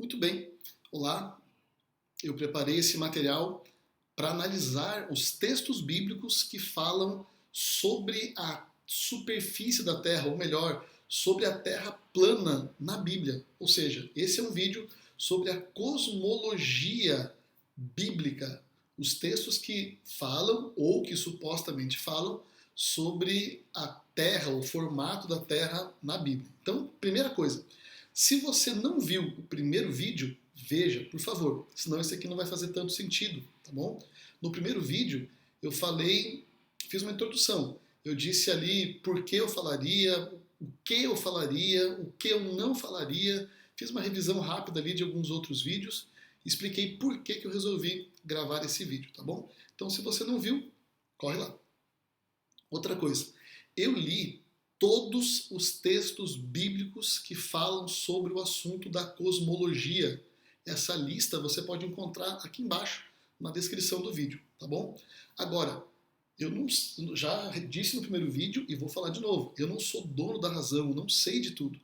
Muito bem, olá, eu preparei esse material para analisar os textos bíblicos que falam sobre a superfície da Terra, ou melhor, sobre a Terra plana na Bíblia. Ou seja, esse é um vídeo sobre a cosmologia bíblica, os textos que falam ou que supostamente falam sobre a Terra, o formato da Terra na Bíblia. Então, primeira coisa, se você não viu o primeiro vídeo, veja, por favor, senão esse aqui não vai fazer tanto sentido, tá bom? No primeiro vídeo eu fiz uma introdução. Eu disse ali por que eu falaria, o que eu falaria, o que eu não falaria. Fiz uma revisão rápida ali de alguns outros vídeos. Expliquei por que eu resolvi gravar esse vídeo, tá bom? Então, se você não viu, corre lá. Outra coisa, eu li todos os textos bíblicos que falam sobre o assunto da cosmologia. Essa lista você pode encontrar aqui embaixo na descrição do vídeo, tá bom? Agora, eu não, já disse no primeiro vídeo e vou falar de novo, eu não sou dono da razão, eu não sei de tudo,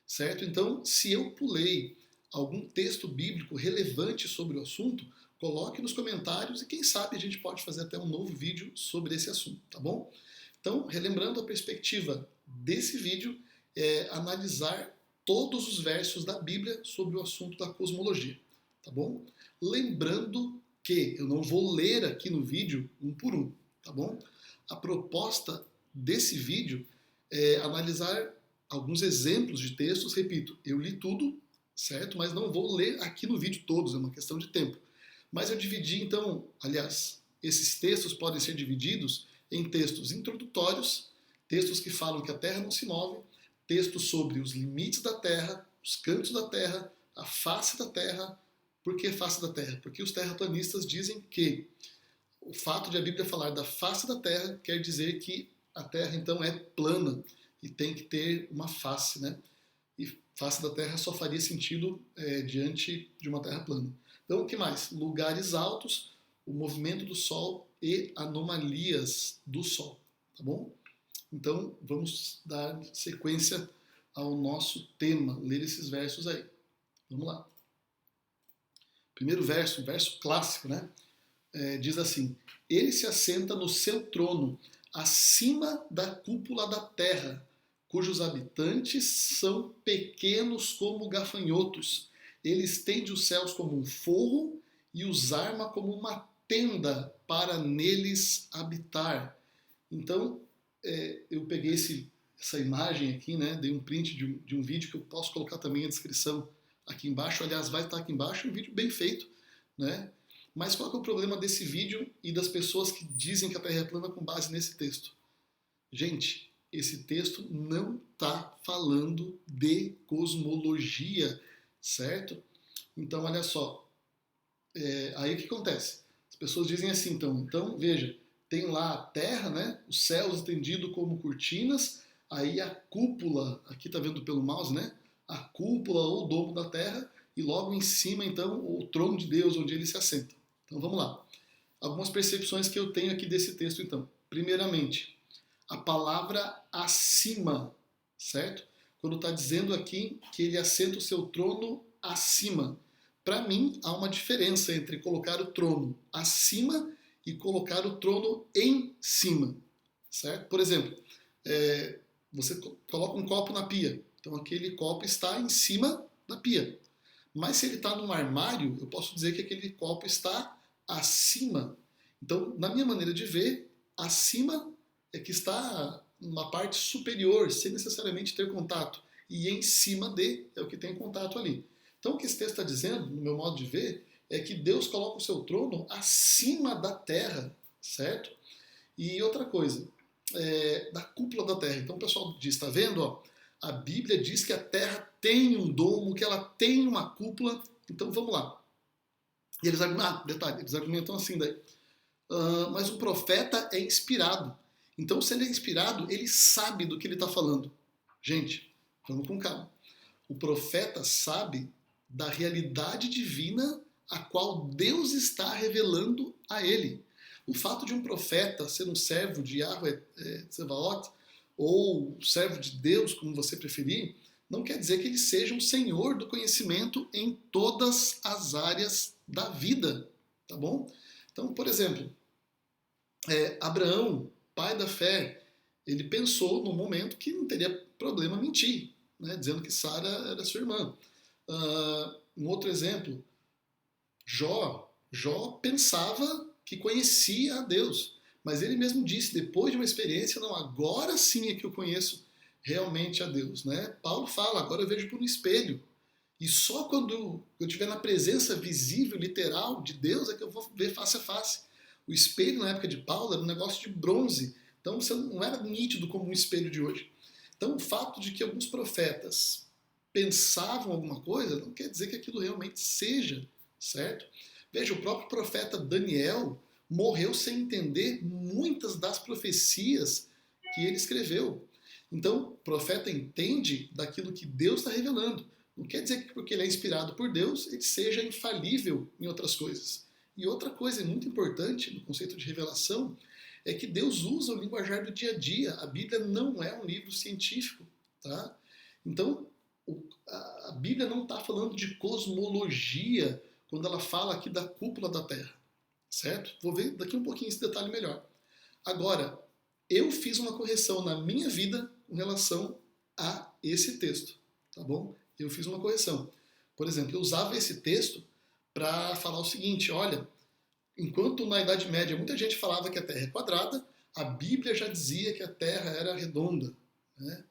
certo? Então, se eu pulei algum texto bíblico relevante sobre o assunto, coloque nos comentários e quem sabe a gente pode fazer até um novo vídeo sobre esse assunto, tá bom? Então, relembrando a perspectiva desse vídeo, é analisar todos os versos da Bíblia sobre o assunto da cosmologia, tá bom? Lembrando que eu não vou ler aqui no vídeo um por um, tá bom? A proposta desse vídeo é analisar alguns exemplos de textos, repito, eu li tudo, certo? Mas não vou ler aqui no vídeo todos, é uma questão de tempo. Mas eu dividi, então, aliás, esses textos podem ser divididos em textos introdutórios, textos que falam que a Terra não se move, textos sobre os limites da Terra, os cantos da Terra, a face da Terra. Por que face da Terra? Porque os terraplanistas dizem que o fato de a Bíblia falar da face da Terra quer dizer que a Terra então é plana e tem que ter uma face, né? E face da Terra só faria sentido diante de uma Terra plana. Então, o que mais? Lugares altos, o movimento do Sol e anomalias do Sol, tá bom? Então, vamos dar sequência ao nosso tema, ler esses versos aí. Vamos lá. Primeiro verso, um verso clássico, né? Diz assim: Ele se assenta no seu trono, acima da cúpula da terra, cujos habitantes são pequenos como gafanhotos. Ele estende os céus como um forro e os arma como uma tenda para neles habitar. Então, eu peguei essa imagem aqui, né? Dei um print de um vídeo que eu posso colocar também na descrição aqui embaixo. Aliás, vai estar aqui embaixo, um vídeo bem feito, né? Mas qual que é o problema desse vídeo e das pessoas que dizem que a Terra é plana com base nesse texto? Gente, esse texto não está falando de cosmologia, certo? Então, olha só, aí o que acontece? As pessoas dizem assim, então veja, tem lá a Terra, né? Os céus estendidos como cortinas, aí a cúpula, aqui está vendo pelo mouse, né? A cúpula ou domo da Terra, e logo em cima, então, o trono de Deus, onde ele se assenta. Então vamos lá. Algumas percepções que eu tenho aqui desse texto, então. Primeiramente, a palavra acima, certo? Quando está dizendo aqui que ele assenta o seu trono acima. Para mim, há uma diferença entre colocar o trono acima e colocar o trono em cima, certo? Por exemplo, você coloca um copo na pia, então aquele copo está em cima da pia. Mas se ele está num armário, eu posso dizer que aquele copo está acima. Então, na minha maneira de ver, acima é que está numa parte superior, sem necessariamente ter contato. E em cima de é o que tem contato ali. Então, o que esse texto está dizendo, no meu modo de ver, é que Deus coloca o seu trono acima da terra, certo? E outra coisa, da cúpula da terra. Então, o pessoal diz, está vendo? Ó, a Bíblia diz que a terra tem um domo, que ela tem uma cúpula. Então, vamos lá. E eles argumentam, detalhe, eles argumentam assim daí. Mas o profeta é inspirado. Então, se ele é inspirado, ele sabe do que ele está falando. Gente, vamos com calma. O profeta sabe da realidade divina a qual Deus está revelando a ele. O fato de um profeta ser um servo de Yahweh Tsevaot, ou servo de Deus, como você preferir, não quer dizer que ele seja um senhor do conhecimento em todas as áreas da vida, tá bom? Então, por exemplo, Abraão, pai da fé, ele pensou no momento que não teria problema mentir, né, dizendo que Sara era sua irmã. Um outro exemplo, Jó pensava que conhecia a Deus, mas ele mesmo disse, depois de uma experiência, não, agora sim é que eu conheço realmente a Deus, né? Paulo fala, agora eu vejo por um espelho, e só quando eu estiver na presença visível, literal, de Deus, é que eu vou ver face a face. O espelho, na época de Paulo, era um negócio de bronze, então você não era nítido como um espelho de hoje. Então, o fato de que alguns profetas pensavam alguma coisa, não quer dizer que aquilo realmente seja, certo? Veja, o próprio profeta Daniel morreu sem entender muitas das profecias que ele escreveu. Então, o profeta entende daquilo que Deus está revelando. Não quer dizer que porque ele é inspirado por Deus, ele seja infalível em outras coisas. E outra coisa muito importante no conceito de revelação é que Deus usa o linguajar do dia a dia. A Bíblia não é um livro científico, tá? Então, a Bíblia não está falando de cosmologia quando ela fala aqui da cúpula da Terra, certo? Vou ver daqui um pouquinho esse detalhe melhor. Agora, eu fiz uma correção na minha vida com relação a esse texto, tá bom? Eu fiz uma correção. Por exemplo, eu usava esse texto para falar o seguinte, olha, enquanto na Idade Média muita gente falava que a Terra é quadrada, a Bíblia já dizia que a Terra era redonda, né?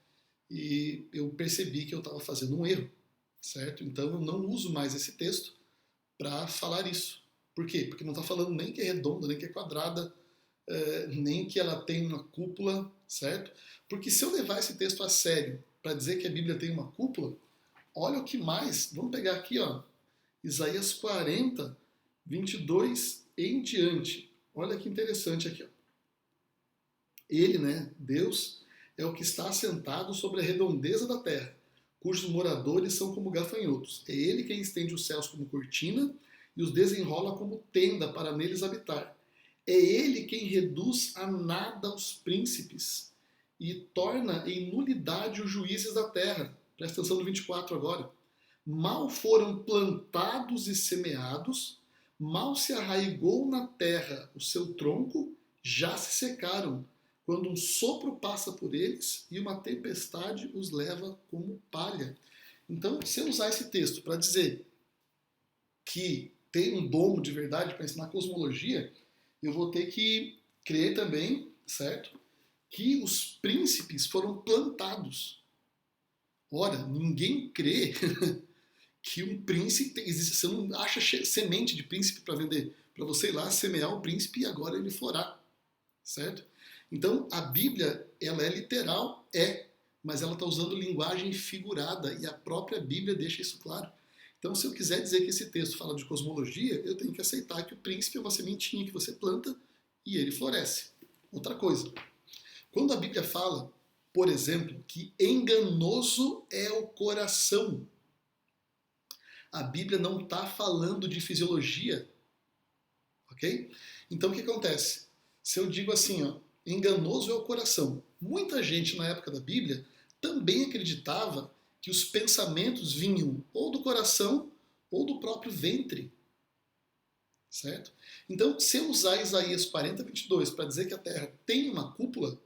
E eu percebi que eu estava fazendo um erro, certo? Então eu não uso mais esse texto para falar isso. Por quê? Porque não está falando nem que é redonda, nem que é quadrada, nem que ela tem uma cúpula, certo? Porque se eu levar esse texto a sério para dizer que a Bíblia tem uma cúpula, olha o que mais, vamos pegar aqui, ó, Isaías 40, 22 em diante. Olha que interessante aqui, ó. Ele, né, Deus, é o que está assentado sobre a redondeza da terra, cujos moradores são como gafanhotos. É ele quem estende os céus como cortina e os desenrola como tenda para neles habitar. É ele quem reduz a nada os príncipes e torna em nulidade os juízes da terra. Presta atenção no 24 agora. Mal foram plantados e semeados, mal se arraigou na terra o seu tronco, já se secaram, quando um sopro passa por eles e uma tempestade os leva como palha. Então, se eu usar esse texto para dizer que tem um domo de verdade para ensinar cosmologia, eu vou ter que crer também, certo? Que os príncipes foram plantados. Ora, ninguém crê que um príncipe existe. Você não acha semente de príncipe para vender. Para você ir lá semear o príncipe e agora ele florar, certo? Então, a Bíblia, ela é literal, mas ela está usando linguagem figurada e a própria Bíblia deixa isso claro. Então, se eu quiser dizer que esse texto fala de cosmologia, eu tenho que aceitar que o príncipe é uma sementinha que você planta e ele floresce. Outra coisa, quando a Bíblia fala, por exemplo, que enganoso é o coração, a Bíblia não está falando de fisiologia, ok? Então, o que acontece? Se eu digo assim, ó, enganoso é o coração. Muita gente na época da Bíblia também acreditava que os pensamentos vinham ou do coração ou do próprio ventre. Certo? Então, se eu usar Isaías 40, 22 para dizer que a Terra tem uma cúpula,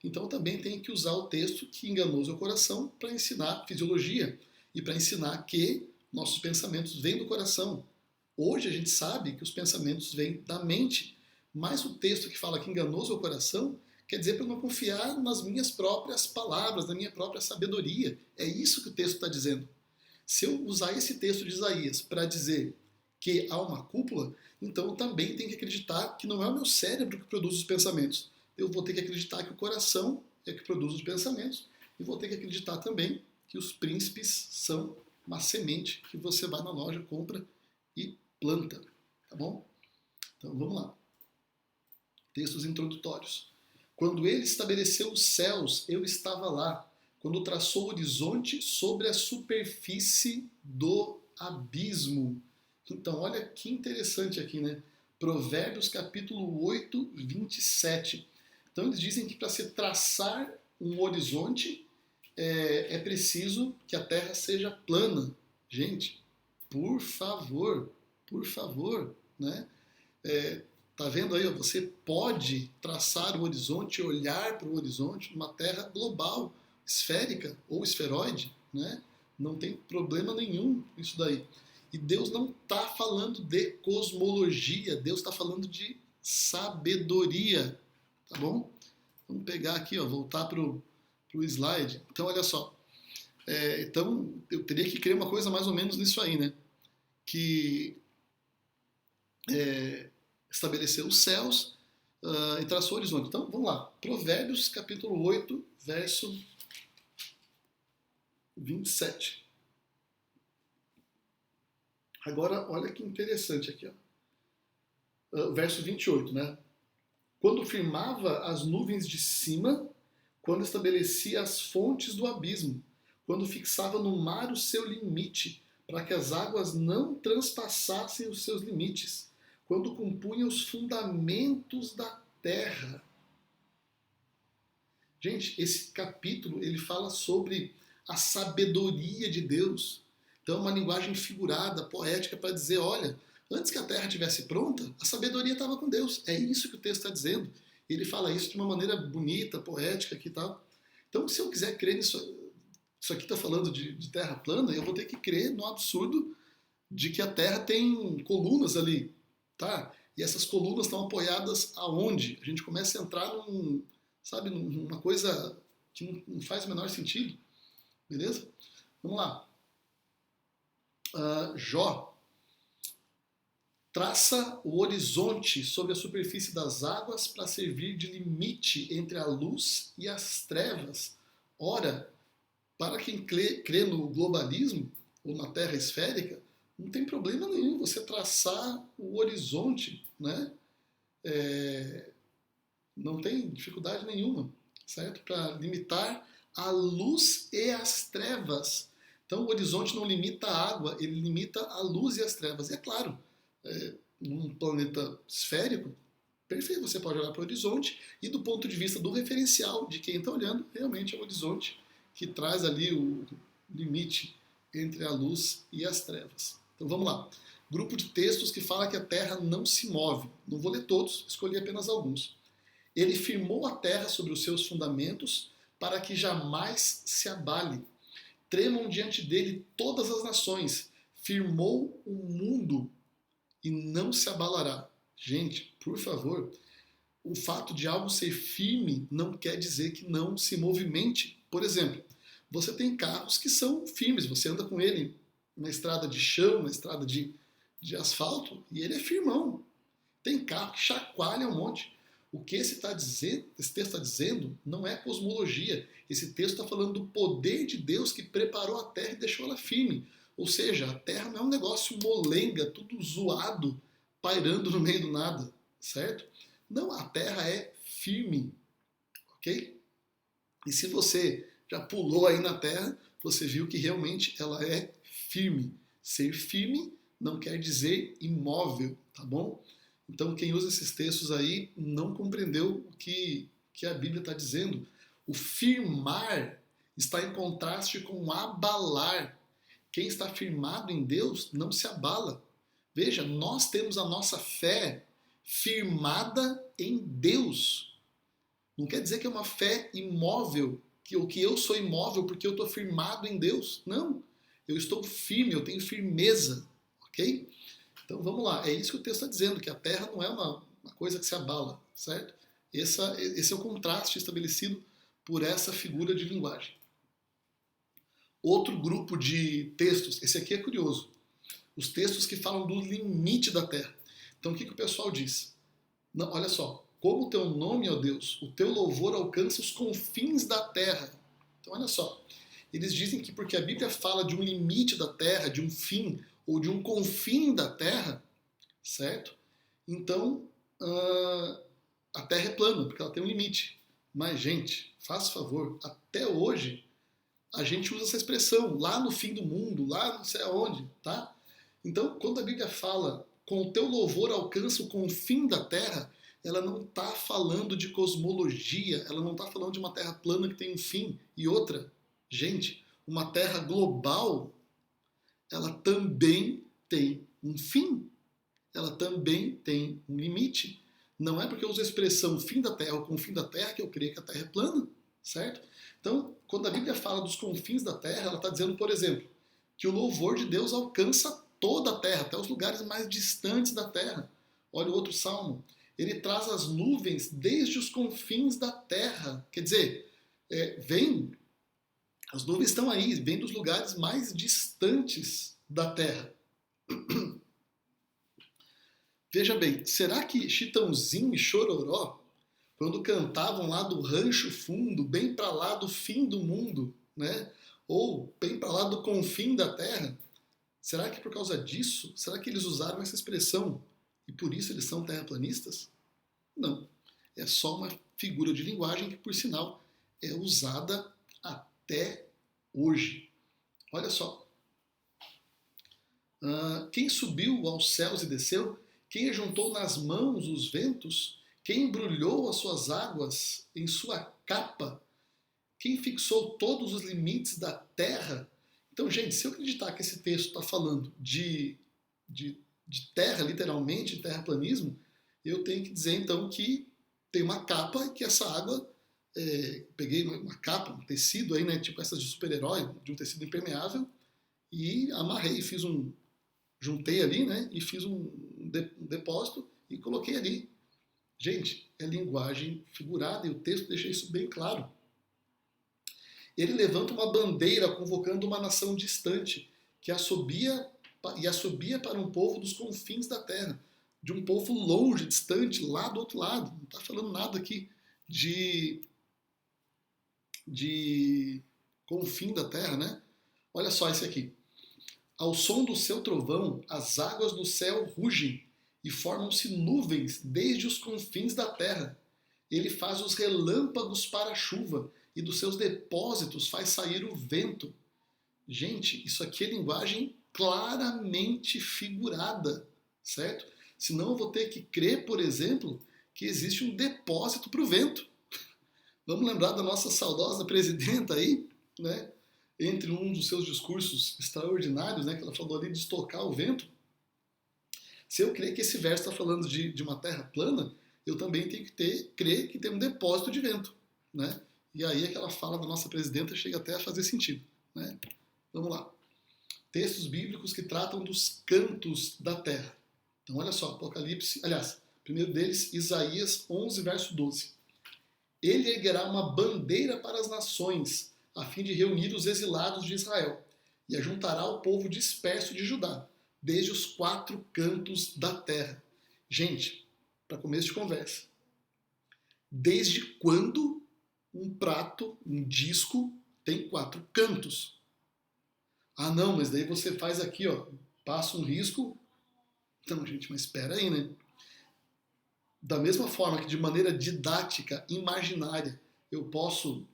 então também tenho que usar o texto que enganoso é o coração para ensinar fisiologia e para ensinar que nossos pensamentos vêm do coração. Hoje a gente sabe que os pensamentos vêm da mente, mas o texto que fala que enganoso é o coração quer dizer para eu não confiar nas minhas próprias palavras, na minha própria sabedoria. É isso que o texto está dizendo. Se eu usar esse texto de Isaías para dizer que há uma cúpula, então eu também tenho que acreditar que não é o meu cérebro que produz os pensamentos. Eu vou ter que acreditar que o coração é que produz os pensamentos e vou ter que acreditar também que os príncipes são uma semente que você vai na loja, compra e planta. Tá bom? Então vamos lá. Textos introdutórios. Quando ele estabeleceu os céus, eu estava lá. Quando traçou o horizonte sobre a superfície do abismo. Então, olha que interessante aqui, né? Provérbios capítulo 8, 27. Então, eles dizem que para se traçar um horizonte, é preciso que a Terra seja plana. Gente, por favor, né? Tá vendo aí? Ó, você pode traçar o horizonte, olhar para o horizonte numa Terra global, esférica ou esferoide, né? Não tem problema nenhum isso daí. E Deus não está falando de cosmologia, Deus está falando de sabedoria, tá bom? Vamos pegar aqui, ó, voltar para o slide. Então, olha só. Então, eu teria que criar uma coisa mais ou menos nisso aí, né? Que estabeleceu os céus e traçou o horizonte. Então, vamos lá. Provérbios, capítulo 8, verso 27. Agora, olha que interessante aqui, ó. Verso 28, né? Quando firmava as nuvens de cima, quando estabelecia as fontes do abismo, quando fixava no mar o seu limite, para que as águas não transpassassem os seus limites, quando compunha os fundamentos da terra. Gente, esse capítulo ele fala sobre a sabedoria de Deus. Então, uma linguagem figurada, poética, para dizer, olha, antes que a terra estivesse pronta, a sabedoria estava com Deus. É isso que o texto está dizendo. Ele fala isso de uma maneira bonita, poética aqui e tal. Então, se eu quiser crer nisso, isso aqui está falando de terra plana, eu vou ter que crer no absurdo de que a terra tem colunas ali, tá? E essas colunas estão apoiadas aonde? A gente começa a entrar numa coisa que não faz o menor sentido, beleza? Vamos lá. Jó traça o horizonte sobre a superfície das águas para servir de limite entre a luz e as trevas. Ora, para quem crê no globalismo ou na Terra esférica, não tem problema nenhum você traçar o horizonte, né? Não tem dificuldade nenhuma, certo? Para limitar a luz e as trevas. Então o horizonte não limita a água, ele limita a luz e as trevas. E é claro, num planeta esférico, perfeito, você pode olhar para o horizonte e do ponto de vista do referencial de quem está olhando, realmente é o horizonte que traz ali o limite entre a luz e as trevas. Então vamos lá. Grupo de textos que fala que a Terra não se move. Não vou ler todos, escolhi apenas alguns. Ele firmou a terra sobre os seus fundamentos para que jamais se abale. Tremam diante dele todas as nações. Firmou o mundo e não se abalará. Gente, por favor, o fato de algo ser firme não quer dizer que não se movimente. Por exemplo, você tem carros que são firmes, você anda com ele na estrada de chão, na estrada de asfalto, e ele é firmão. Tem carro que chacoalha um monte. O que esse texto está dizendo não é cosmologia. Esse texto está falando do poder de Deus que preparou a terra e deixou ela firme. Ou seja, a terra não é um negócio molenga, tudo zoado, pairando no meio do nada, certo? Não, a terra é firme, ok? E se você já pulou aí na terra, você viu que realmente ela é firme. Ser firme não quer dizer imóvel, tá bom? Então quem usa esses textos aí não compreendeu o que a Bíblia está dizendo. O firmar está em contraste com abalar. Quem está firmado em Deus não se abala. Veja, nós temos a nossa fé firmada em Deus. Não quer dizer que é uma fé imóvel, que eu sou imóvel porque eu estou firmado em Deus. Não, eu estou firme, eu tenho firmeza, ok? Então vamos lá, é isso que o texto está dizendo, que a terra não é uma coisa que se abala, certo? Esse é o contraste estabelecido por essa figura de linguagem. Outro grupo de textos, esse aqui é curioso, os textos que falam do limite da terra. Então o que o pessoal diz? Não, olha só, como o teu nome, ó Deus, o teu louvor alcança os confins da terra. Então olha só, eles dizem que porque a Bíblia fala de um limite da terra, de um fim, ou de um confim da terra, certo? Então, a terra é plana, porque ela tem um limite. Mas, gente, faz favor, até hoje a gente usa essa expressão, lá no fim do mundo, lá não sei aonde, tá? Então, quando a Bíblia fala, com o teu louvor alcança o confim da terra, ela não está falando de cosmologia, ela não está falando de uma terra plana que tem um fim. E outra, Gente, uma terra global, ela também tem um fim. Ela também tem um limite. Não é porque eu uso a expressão fim da terra ou confim da terra que eu creio que a terra é plana, certo? Então, quando a Bíblia fala dos confins da terra, ela está dizendo, por exemplo, que o louvor de Deus alcança toda a terra, até os lugares mais distantes da terra. Olha o outro salmo. Ele traz as nuvens desde os confins da terra. Quer dizer, as nuvens estão aí, vêm dos lugares mais distantes da terra. Veja bem, será que Chitãozinho e Chororó, quando cantavam lá do rancho fundo, bem para lá do fim do mundo, né? Ou bem para lá do confim da terra, será que por causa disso, será que eles usaram essa expressão e por isso eles são terraplanistas? Não. É só uma figura de linguagem que, por sinal, é usada até hoje. Olha só. Quem subiu aos céus e desceu? Quem ajuntou nas mãos os ventos? Quem embrulhou as suas águas em sua capa? Quem fixou todos os limites da terra? Então, gente, se eu acreditar que esse texto está falando de terra, literalmente, de terraplanismo, eu tenho que dizer, então, que tem uma capa e que essa água... peguei uma capa, um tecido aí, né, tipo essas de super-herói, de um tecido impermeável, e amarrei, juntei ali, né, e fiz um depósito e coloquei ali. Gente, é linguagem figurada e o texto deixa isso bem claro. Ele levanta uma bandeira convocando uma nação distante que assobia para um povo dos confins da terra, de um povo longe, distante, lá do outro lado. Não está falando nada aqui de confim da terra, né? Olha só esse aqui. Ao som do seu trovão, as águas do céu rugem e formam-se nuvens desde os confins da terra. Ele faz os relâmpagos para a chuva e dos seus depósitos faz sair o vento. Gente, isso aqui é linguagem claramente figurada, certo? Senão eu vou ter que crer, por exemplo, que existe um depósito para o vento. Vamos lembrar da nossa saudosa presidenta aí, né? Entre um dos seus discursos extraordinários, né, que ela falou ali de estocar o vento. Se eu crer que esse verso está falando de uma terra plana, eu também tenho que crer que tem um depósito de vento, né? E aí aquela fala da nossa presidenta chega até a fazer sentido, né? Vamos lá. Textos bíblicos que tratam dos cantos da terra. Então olha só, Apocalipse, aliás, primeiro deles, Isaías 11, verso 12. Ele erguerá uma bandeira para as nações, a fim de reunir os exilados de Israel, e ajuntará o povo disperso de Judá, desde os 4 cantos da terra. Gente, para começo de conversa, desde quando um prato, um disco, tem 4 cantos? Ah, não, mas daí você faz aqui, ó, passa um risco. Então, gente, mas espera aí, né? Da mesma forma que de maneira didática, imaginária, eu posso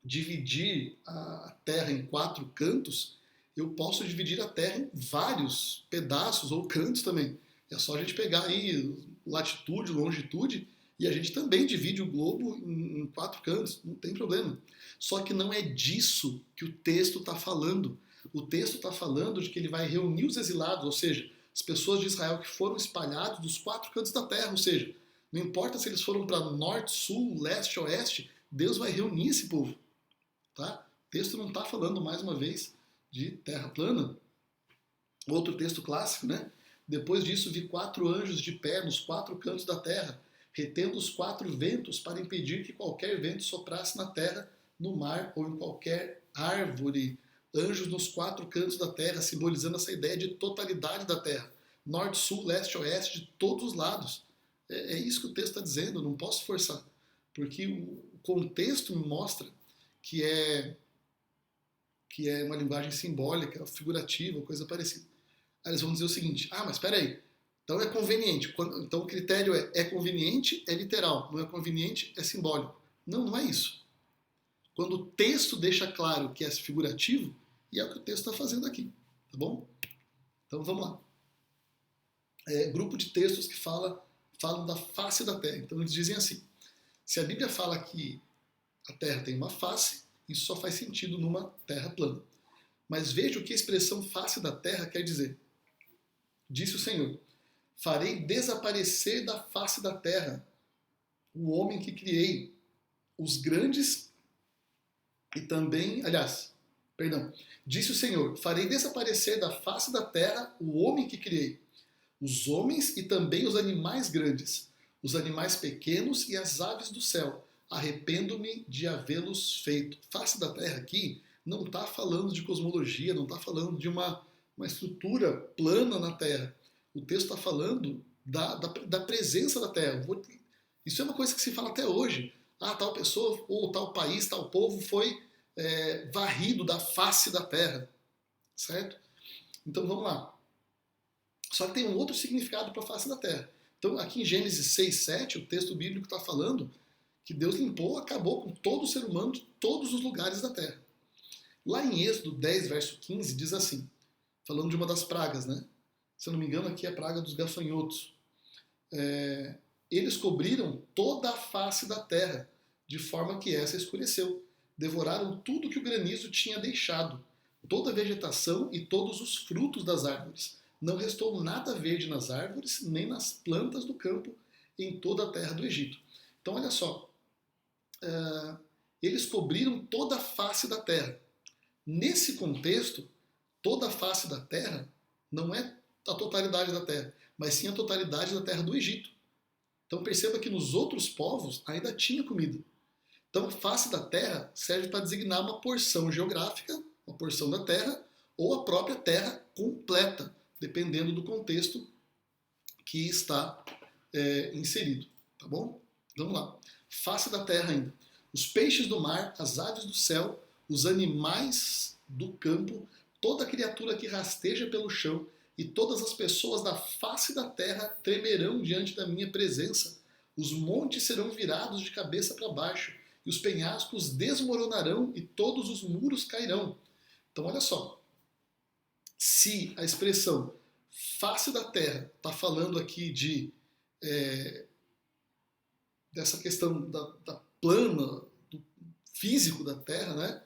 dividir a Terra em 4 cantos, eu posso dividir a Terra em vários pedaços ou cantos também. É só a gente pegar aí latitude, longitude, e a gente também divide o globo em 4 cantos, não tem problema. Só que não é disso que o texto está falando. O texto está falando de que ele vai reunir os exilados, ou seja, as pessoas de Israel que foram espalhados dos 4 cantos da terra, ou seja, não importa se eles foram para norte, sul, leste, oeste, Deus vai reunir esse povo. Tá? O texto não está falando, mais uma vez, de terra plana. Outro texto clássico, né? Depois disso vi 4 anjos de pé nos 4 cantos da terra, retendo os 4 ventos para impedir que qualquer vento soprasse na terra, no mar ou em qualquer árvore. Anjos nos 4 cantos da terra, simbolizando essa ideia de totalidade da terra. Norte, sul, leste, oeste, de todos os lados. É isso que o texto está dizendo, eu não posso forçar. Porque o contexto me mostra que é uma linguagem simbólica, figurativa, coisa parecida. Aí eles vão dizer o seguinte, mas espera aí, então é conveniente. Então o critério é conveniente, é literal. Não é conveniente, é simbólico. Não, não é isso. Quando o texto deixa claro que é figurativo, e é o que o texto está fazendo aqui, tá bom? Então vamos lá. Grupo de textos que falam da face da Terra. Então eles dizem assim, se a Bíblia fala que a Terra tem uma face, Isso só faz sentido numa terra plana. Mas veja o que a expressão face da terra quer dizer. Disse o Senhor: farei desaparecer da face da terra o homem que criei, os grandes e também, disse o Senhor: farei desaparecer da face da terra o homem que criei, os homens e também os animais grandes, os animais pequenos e as aves do céu. Arrependo-me de havê-los feito. Face da terra aqui não está falando de cosmologia, não está falando de uma estrutura plana na terra. O texto está falando da presença da terra. Isso é uma coisa que se fala até hoje. Tal pessoa, ou tal país, tal povo foi varrido da face da terra. Certo? Então vamos lá. Só que tem um outro significado para a face da terra. Então aqui em Gênesis 6, 7, o texto bíblico está falando que Deus limpou, acabou com todo o ser humano de todos os lugares da terra. Lá em Êxodo 10, verso 15, diz assim, falando de uma das pragas, né? Se eu não me engano, aqui é a praga dos gafanhotos. Eles cobriram toda a face da terra, de forma que essa escureceu. Devoraram tudo que o granizo tinha deixado, toda a vegetação e todos os frutos das árvores. Não restou nada verde nas árvores, nem nas plantas do campo, em toda a terra do Egito. Então, olha só. Eles cobriram toda a face da terra. Nesse contexto, toda a face da terra não é a totalidade da terra, mas sim a totalidade da terra do Egito. Então perceba que nos outros povos ainda tinha comida. Então a face da terra serve para designar uma porção geográfica, uma porção da terra, ou a própria terra completa, dependendo do contexto que está inserido. Tá bom? Vamos lá. Face da terra ainda. Os peixes do mar, as aves do céu, os animais do campo, toda criatura que rasteja pelo chão e todas as pessoas da face da terra tremerão diante da minha presença. Os montes serão virados de cabeça para baixo e os penhascos desmoronarão e todos os muros cairão. Então olha só, se a expressão face da terra está falando aqui dessa questão da plana, do físico da terra, né?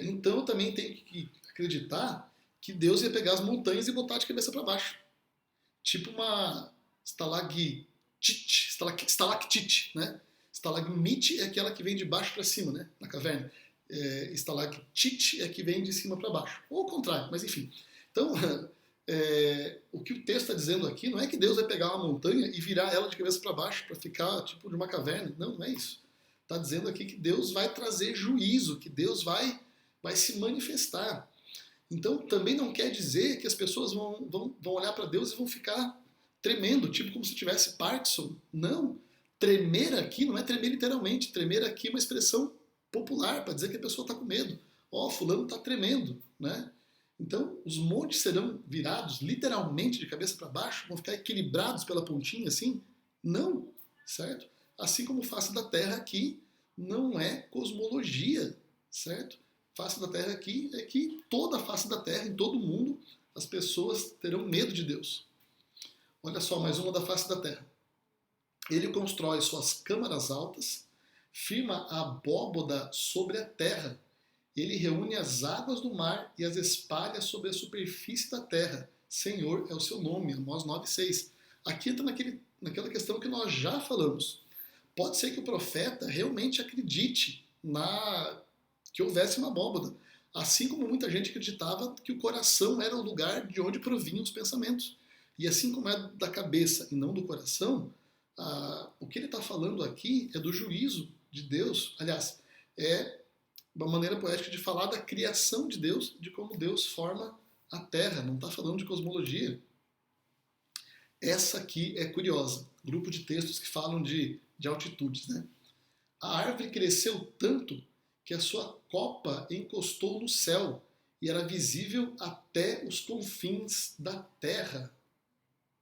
Então eu também tenho que acreditar que Deus ia pegar as montanhas e botar de cabeça para baixo. Tipo uma estalactite, né? Estalagmite é aquela que vem de baixo para cima, né? Na caverna. Estalactite é que vem de cima para baixo. Ou o contrário, mas enfim. Então, o que o texto está dizendo aqui não é que Deus vai pegar uma montanha e virar ela de cabeça para baixo para ficar tipo de uma caverna. Não, não é isso. Está dizendo aqui que Deus vai trazer juízo, que Deus vai se manifestar. Então, também não quer dizer que as pessoas vão olhar para Deus e vão ficar tremendo, tipo como se tivesse Parkinson. Não. Tremer aqui não é tremer literalmente. Tremer aqui é uma expressão popular para dizer que a pessoa está com medo. Fulano está tremendo, né? Então, os montes serão virados literalmente de cabeça para baixo, vão ficar equilibrados pela pontinha assim? Não, certo? Assim como face da terra aqui não é cosmologia, certo? Face da terra aqui é que toda a face da terra, em todo o mundo, as pessoas terão medo de Deus. Olha só, mais uma da face da terra. Ele constrói suas câmaras altas, firma a abóboda sobre a terra. Ele reúne as águas do mar e as espalha sobre a superfície da terra. Senhor é o seu nome, Amós 9,6. Aqui entra naquela questão que nós já falamos. Pode ser que o profeta realmente acredite que houvesse uma abóboda. Assim como muita gente acreditava que o coração era o lugar de onde provinham os pensamentos. E assim como é da cabeça e não do coração, o que ele está falando aqui é do juízo de Deus. Aliás, é uma maneira poética de falar da criação de Deus, de como Deus forma a Terra. Não está falando de cosmologia. Essa aqui é curiosa. Grupo de textos que falam de altitudes, né? A árvore cresceu tanto que a sua copa encostou no céu e era visível até os confins da terra.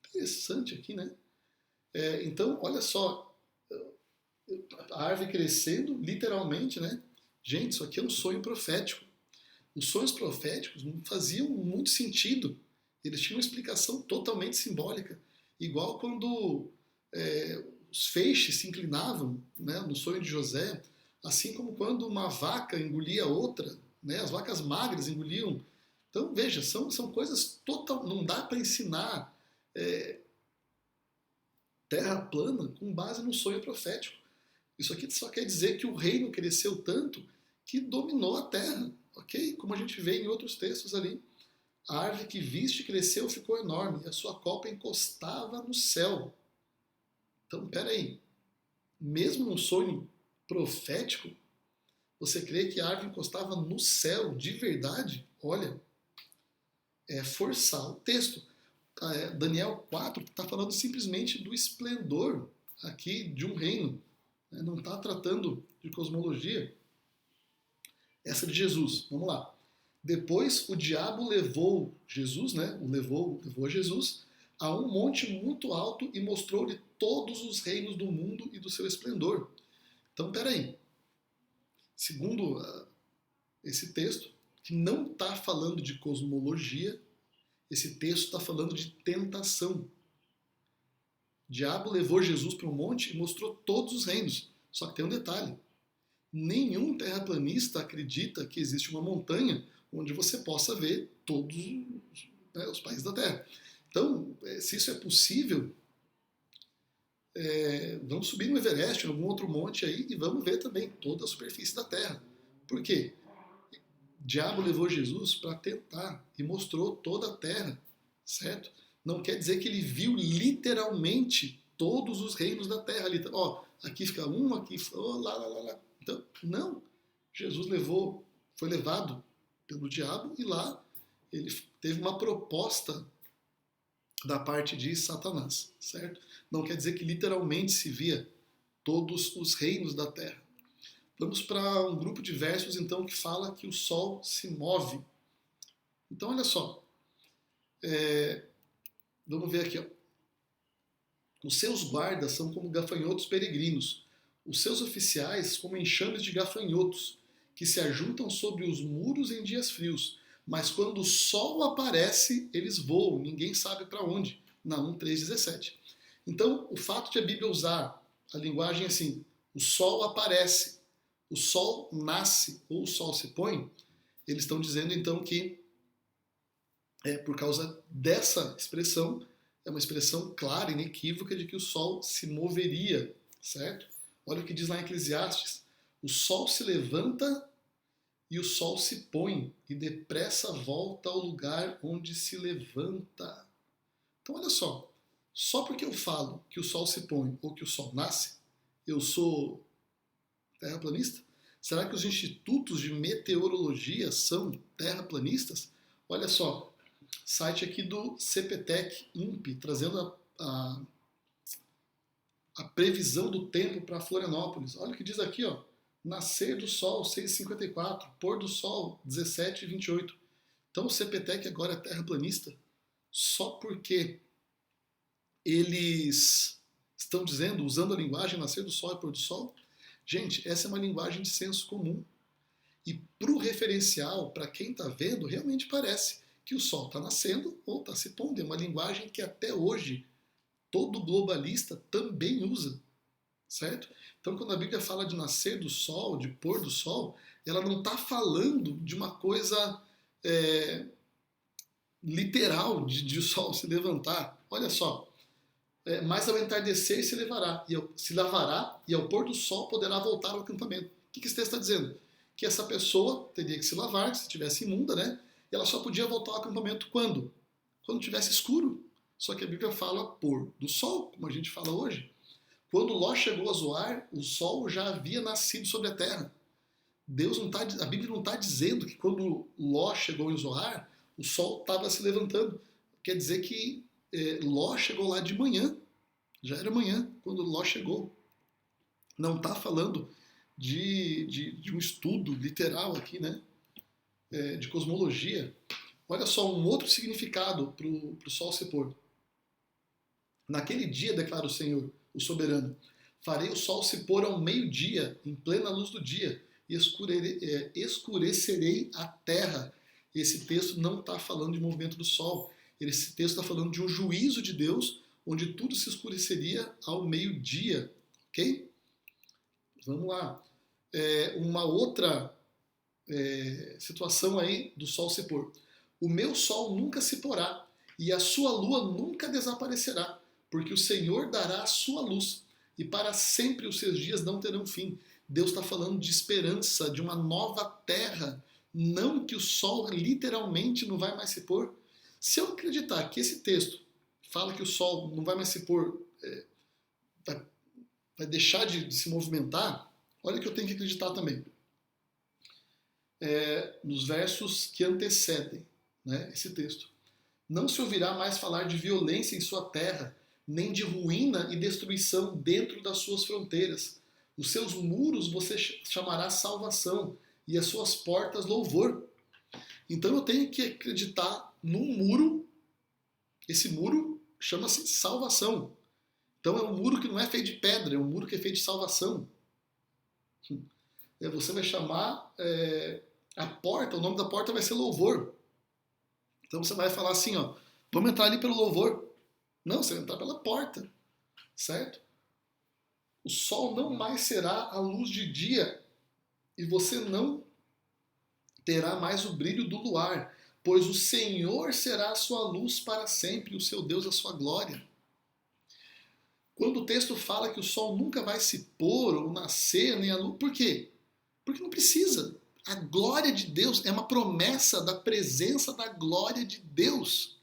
Interessante aqui, né? Então, olha só, a árvore crescendo, literalmente, né? Gente, isso aqui é um sonho profético. Os sonhos proféticos não faziam muito sentido. Eles tinham uma explicação totalmente simbólica. Igual quando os feixes se inclinavam, né, no sonho de José, Assim como quando uma vaca engolia outra, né? As vacas magras engoliam. Então, veja, são coisas total. Não dá para ensinar terra plana com base no sonho profético. Isso aqui só quer dizer que o reino cresceu tanto que dominou a terra, ok? Como a gente vê em outros textos ali. A árvore que viste cresceu ficou enorme e a sua copa encostava no céu. Então, peraí, mesmo num sonho profético, você crê que a árvore encostava no céu de verdade? Olha, é forçar o texto. Daniel 4 está falando simplesmente do esplendor aqui de um reino. Né? Não está tratando de cosmologia. Essa de Jesus. Vamos lá. Depois o diabo levou Jesus, né? Levou a Jesus a um monte muito alto e mostrou-lhe todos os reinos do mundo e do seu esplendor. Então, peraí. Segundo esse texto, que não está falando de cosmologia, esse texto está falando de tentação. O diabo levou Jesus para um monte e mostrou todos os reinos. Só que tem um detalhe. Nenhum terraplanista acredita que existe uma montanha onde você possa ver todos os países da Terra. Então, se isso é possível, vamos subir no Everest, em algum outro monte aí, e vamos ver também toda a superfície da Terra. Por quê? O diabo levou Jesus para tentar e mostrou toda a Terra, certo? Não quer dizer que ele viu literalmente todos os reinos da Terra. Ó, aqui fica um, aqui lá. Então, não. Jesus foi levado pelo diabo e lá ele teve uma proposta da parte de Satanás, certo? Não quer dizer que literalmente se via todos os reinos da Terra. Vamos para um grupo de versos, então, que fala que o Sol se move. Então, olha só. Vamos ver aqui. Ó. Os seus guardas são como gafanhotos peregrinos. Os seus oficiais como enxames de gafanhotos, que se ajuntam sobre os muros em dias frios. Mas quando o sol aparece, eles voam. Ninguém sabe para onde. Naum 3,17. Então, o fato de a Bíblia usar a linguagem assim, o sol aparece, o sol nasce ou o sol se põe, eles estão dizendo então que por causa dessa expressão, é uma expressão clara, inequívoca de que o sol se moveria, certo? Olha o que diz lá em Eclesiastes. O sol se levanta e o sol se põe e depressa volta ao lugar onde se levanta. Então olha só porque eu falo que o sol se põe ou que o sol nasce, eu sou terraplanista? Será que os institutos de meteorologia são terraplanistas? Olha só, site aqui do CPTEC INPE, trazendo a previsão do tempo para Florianópolis. Olha o que diz aqui, ó. Nascer do sol 6h54, pôr do sol 17h28. Então o CPTEC agora é terraplanista só porque eles estão dizendo, usando a linguagem nascer do sol e pôr do sol. Gente, essa é uma linguagem de senso comum. E para o referencial, para quem está vendo, realmente parece que o sol está nascendo ou está se pondo. É uma linguagem que até hoje todo globalista também usa, certo? Então, quando a Bíblia fala de nascer do sol, de pôr do sol, ela não está falando de uma coisa literal de o sol se levantar. Olha só, mas ao entardecer se lavará e ao pôr do sol poderá voltar ao acampamento. O que esse texto está dizendo? Que essa pessoa teria que se lavar, se estivesse imunda, né? E ela só podia voltar ao acampamento quando? Quando tivesse escuro. Só que a Bíblia fala pôr do sol, como a gente fala hoje. Quando Ló chegou a Zoar, o sol já havia nascido sobre a terra. A Bíblia não está dizendo que quando Ló chegou em Zoar, o sol estava se levantando. Quer dizer que Ló chegou lá de manhã. Já era manhã quando Ló chegou. Não está falando de um estudo literal aqui, né? De cosmologia. Olha só um outro significado para o sol se pôr. Naquele dia, declara o Senhor, o soberano, farei o sol se pôr ao meio-dia, em plena luz do dia, e escurecerei a terra. Esse texto não está falando de movimento do sol. Esse texto está falando de um juízo de Deus, onde tudo se escureceria ao meio-dia. Ok? Vamos lá. uma outra situação aí do sol se pôr. O meu sol nunca se porá, e a sua lua nunca desaparecerá, porque o Senhor dará a sua luz, e para sempre os seus dias não terão fim. Deus está falando de esperança, de uma nova terra, não que o sol literalmente não vai mais se pôr. Se eu acreditar que esse texto fala que o sol não vai mais se pôr, vai deixar de se movimentar, olha o que eu tenho que acreditar também. Nos versos que antecedem, né, esse texto. Não se ouvirá mais falar de violência em sua terra, nem de ruína e destruição dentro das suas fronteiras. Os seus muros você chamará salvação e as suas portas louvor. Então eu tenho que acreditar num muro. Esse muro chama-se salvação. Então é um muro que não é feito de pedra, é um muro que é feito de salvação. Você vai chamar a porta, o nome da porta vai ser louvor. Então você vai falar assim, ó, vamos entrar ali pelo louvor. Não, você vai entrar pela porta, certo? O sol não mais será a luz de dia e você não terá mais o brilho do luar, pois o Senhor será a sua luz para sempre e o seu Deus a sua glória. Quando o texto fala que o sol nunca vai se pôr ou nascer, nem a luz, por quê? Porque não precisa. A glória de Deus é uma promessa da presença da glória de Deus.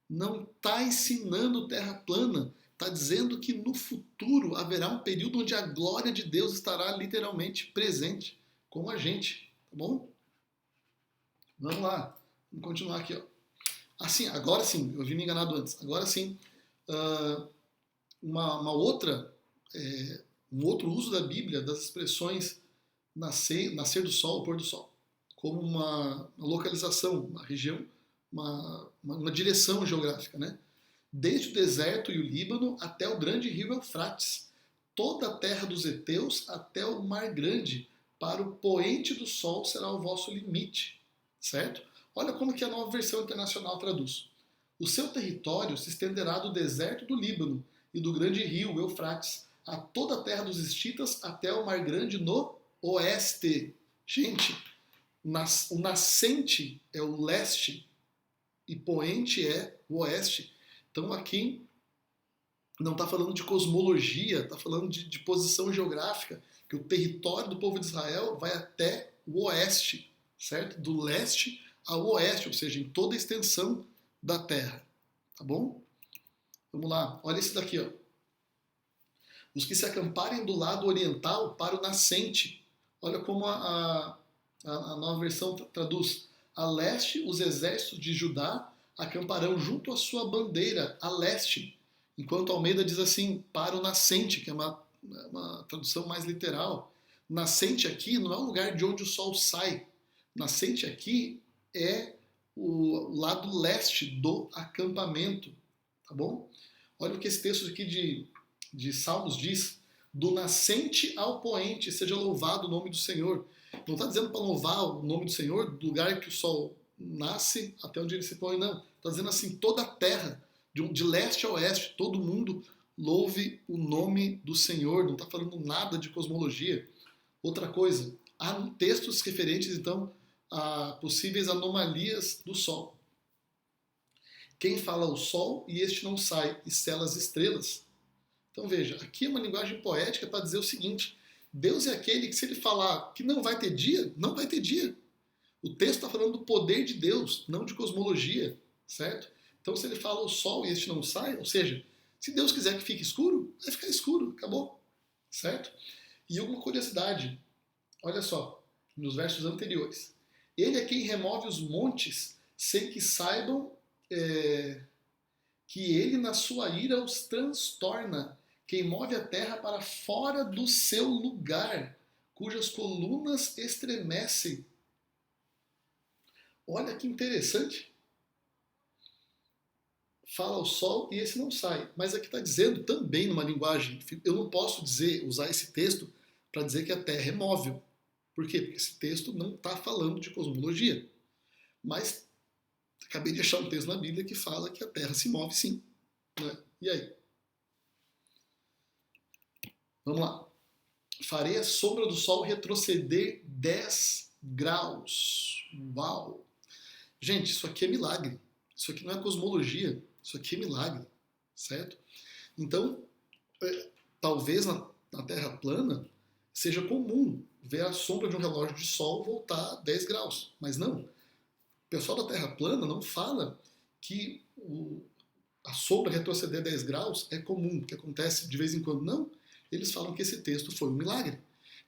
Não está ensinando terra plana. Está dizendo que no futuro haverá um período onde a glória de Deus estará literalmente presente com a gente. Tá bom? Vamos lá. Vamos continuar aqui. Ó. Assim, agora sim. Eu havia me enganado antes. Agora sim. Uma outra, um outro uso da Bíblia das expressões nascer do sol, pôr do sol, como uma localização, uma região, uma direção geográfica, né? Desde o deserto e o Líbano até o grande rio Eufrates, toda a terra dos heteus até o mar grande, para o poente do sol será o vosso limite, certo? Olha como que a Nova Versão Internacional traduz. O seu território se estenderá do deserto do Líbano e do grande rio Eufrates a toda a terra dos Hititas até o mar grande no oeste. Gente, o nascente é o leste e poente é o oeste. Então aqui não está falando de cosmologia, está falando de posição geográfica, que o território do povo de Israel vai até o oeste, certo? Do leste ao oeste, ou seja, em toda a extensão da terra. Tá bom? Vamos lá, olha esse daqui, ó. Os que se acamparem do lado oriental para o nascente. Olha como a nova versão traduz. A leste, os exércitos de Judá acamparão junto à sua bandeira, a leste. Enquanto Almeida diz assim, para o nascente, que é uma tradução mais literal. Nascente aqui não é o lugar de onde o sol sai. Nascente aqui é o lado leste do acampamento. Tá bom? Olha o que esse texto aqui de Salmos diz. Do nascente ao poente seja louvado o nome do Senhor. Não está dizendo para louvar o nome do Senhor do lugar que o sol nasce até onde ele se põe, não. Está dizendo assim, toda a terra, de leste a oeste, todo mundo louve o nome do Senhor. Não está falando nada de cosmologia. Outra coisa, há textos referentes, então, a possíveis anomalias do sol. Quem fala o sol e este não sai, e sela as estrelas. Então veja, aqui é uma linguagem poética para dizer o seguinte, Deus é aquele que se ele falar que não vai ter dia, não vai ter dia. O texto está falando do poder de Deus, não de cosmologia, certo? Então se ele fala o sol e este não sai, ou seja, se Deus quiser que fique escuro, vai ficar escuro, acabou, certo? E uma curiosidade, olha só, nos versos anteriores. Ele é quem remove os montes sem que saibam que ele na sua ira os transtorna, quem move a terra para fora do seu lugar, cujas colunas estremecem. Olha que interessante. Fala o sol e esse não sai. Mas aqui está dizendo também numa linguagem, eu não posso usar esse texto para dizer que a terra é móvel. Por quê? Porque esse texto não está falando de cosmologia. Mas acabei de achar um texto na Bíblia que fala que a terra se move sim. Né? E aí? Vamos lá. farei a sombra do sol retroceder 10 graus. Uau! Gente, isso aqui é milagre. Isso aqui não é cosmologia, isso aqui é milagre, certo? Então, talvez na Terra plana seja comum ver a sombra de um relógio de sol voltar 10 graus, mas não. O pessoal da Terra plana não fala que a sombra retroceder 10 graus é comum, que acontece de vez em quando. Não. Eles falam que esse texto foi um milagre.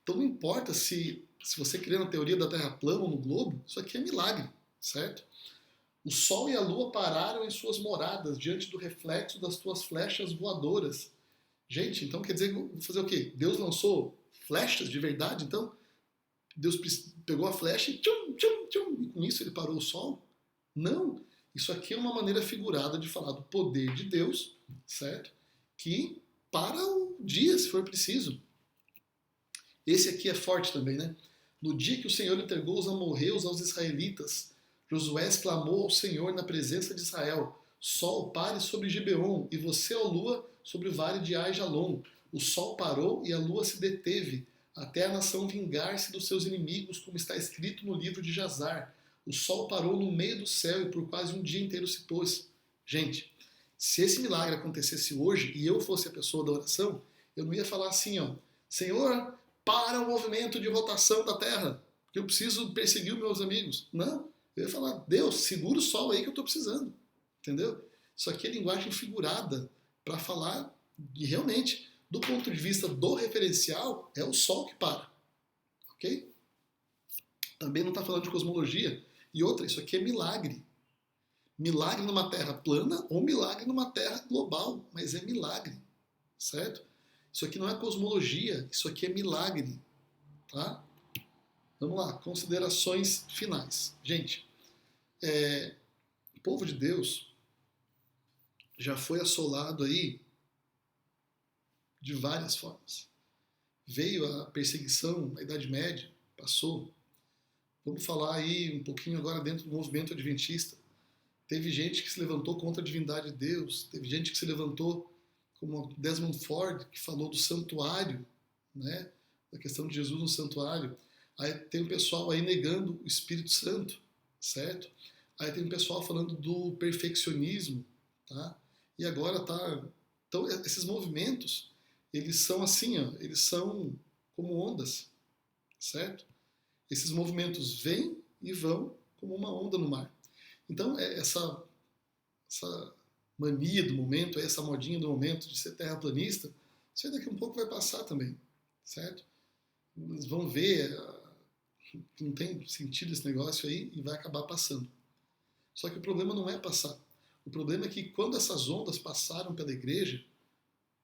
Então não importa se você crê na teoria da Terra plana ou no globo, isso aqui é milagre, certo? O sol e a lua pararam em suas moradas diante do reflexo das tuas flechas voadoras. Gente, então quer dizer, vou fazer o quê? Deus lançou flechas de verdade, então? Deus pegou a flecha e tchum, tchum, tchum, e com isso ele parou o sol? Não. Isso aqui é uma maneira figurada de falar do poder de Deus, certo? Que para o dia, se for preciso. Esse aqui é forte também, né? No dia que o Senhor entregou os amorreus aos israelitas, Josué exclamou ao Senhor na presença de Israel: Sol, pare sobre Gibeon, e você, ó lua, sobre o vale de Aijalon. O sol parou e a lua se deteve, até a nação vingar-se dos seus inimigos, como está escrito no livro de Jazar. O sol parou no meio do céu e por quase um dia inteiro se pôs. Gente, se esse milagre acontecesse hoje e eu fosse a pessoa da oração, eu não ia falar assim, ó, Senhor, para o movimento de rotação da Terra, porque eu preciso perseguir os meus amigos. Não, eu ia falar, Deus, segura o sol aí que eu estou precisando. Entendeu? Isso aqui é linguagem figurada para falar de realmente, do ponto de vista do referencial, é o sol que para. Ok? Também não está falando de cosmologia. E outra, isso aqui é milagre. Milagre numa terra plana ou milagre numa terra global, mas é milagre, certo? Isso aqui não é cosmologia, isso aqui é milagre, tá? Vamos lá, considerações finais. Gente, o povo de Deus já foi assolado aí de várias formas. Veio a perseguição na Idade Média, passou. Vamos falar aí um pouquinho agora dentro do movimento adventista. Teve gente que se levantou contra a divindade de Deus, teve gente que se levantou, como Desmond Ford, que falou do santuário, né? Da questão de Jesus no santuário. Aí tem um pessoal aí negando o Espírito Santo, certo? Aí tem um pessoal falando do perfeccionismo, tá? E agora tá... Então, esses movimentos, eles são assim, ó, eles são como ondas, certo? Esses movimentos vêm e vão como uma onda no mar. Então, essa mania do momento, essa modinha do momento de ser terraplanista, isso aí daqui a um pouco vai passar também, certo? Eles vão ver que não tem sentido esse negócio aí e vai acabar passando. Só que o problema não é passar. O problema é que quando essas ondas passaram pela igreja,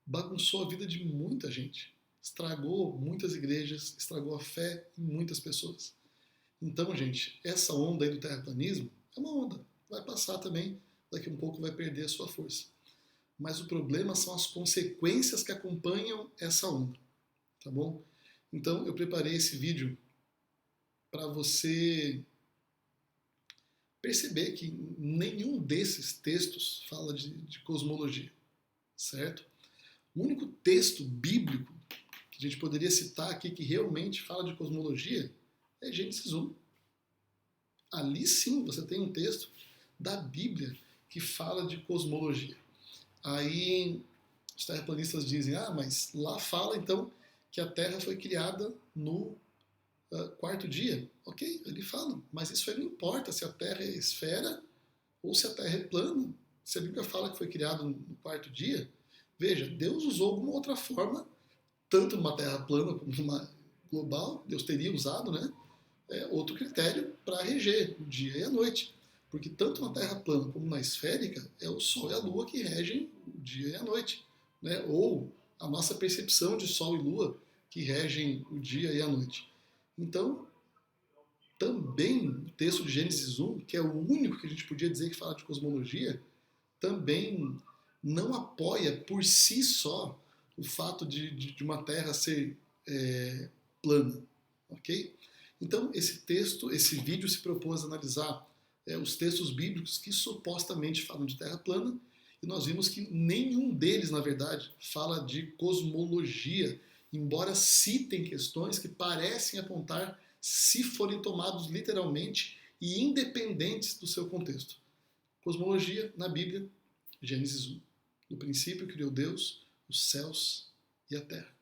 bagunçou a vida de muita gente. Estragou muitas igrejas, estragou a fé em muitas pessoas. Então, gente, essa onda aí do terraplanismo é uma onda. Vai passar também, daqui a um pouco vai perder a sua força. Mas o problema são as consequências que acompanham essa onda, tá bom? Então, eu preparei esse vídeo para você perceber que nenhum desses textos fala de cosmologia, certo? O único texto bíblico que a gente poderia citar aqui que realmente fala de cosmologia é Gênesis 1. Ali sim você tem um texto da Bíblia que fala de cosmologia. Aí os terraplanistas dizem, mas lá fala então que a Terra foi criada no quarto dia. Ok, ele fala, mas isso aí não importa se a Terra é esfera ou se a Terra é plana. Se a Bíblia fala que foi criada no quarto dia, veja, Deus usou alguma outra forma, tanto numa Terra plana como numa global, Deus teria usado, né? Outro critério para reger o dia e a noite. Porque tanto na Terra plana como na esférica, é o Sol e a Lua que regem o dia e a noite. Né? Ou a nossa percepção de Sol e Lua que regem o dia e a noite. Então, também o texto de Gênesis 1, que é o único que a gente podia dizer que fala de cosmologia, também não apoia por si só o fato de uma Terra ser plana. Ok? Então, esse vídeo se propôs a analisar os textos bíblicos que supostamente falam de Terra plana, e nós vimos que nenhum deles, na verdade, fala de cosmologia, embora citem questões que parecem apontar se forem tomados literalmente e independentes do seu contexto. Cosmologia, na Bíblia, Gênesis 1. No princípio criou Deus os céus e a terra.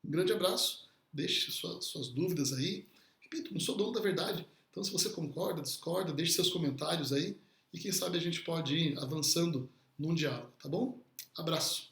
Um grande abraço, deixe suas dúvidas aí. Repito, não sou dono da verdade, então se você concorda, discorda, deixe seus comentários aí e quem sabe a gente pode ir avançando num diálogo, tá bom? Abraço!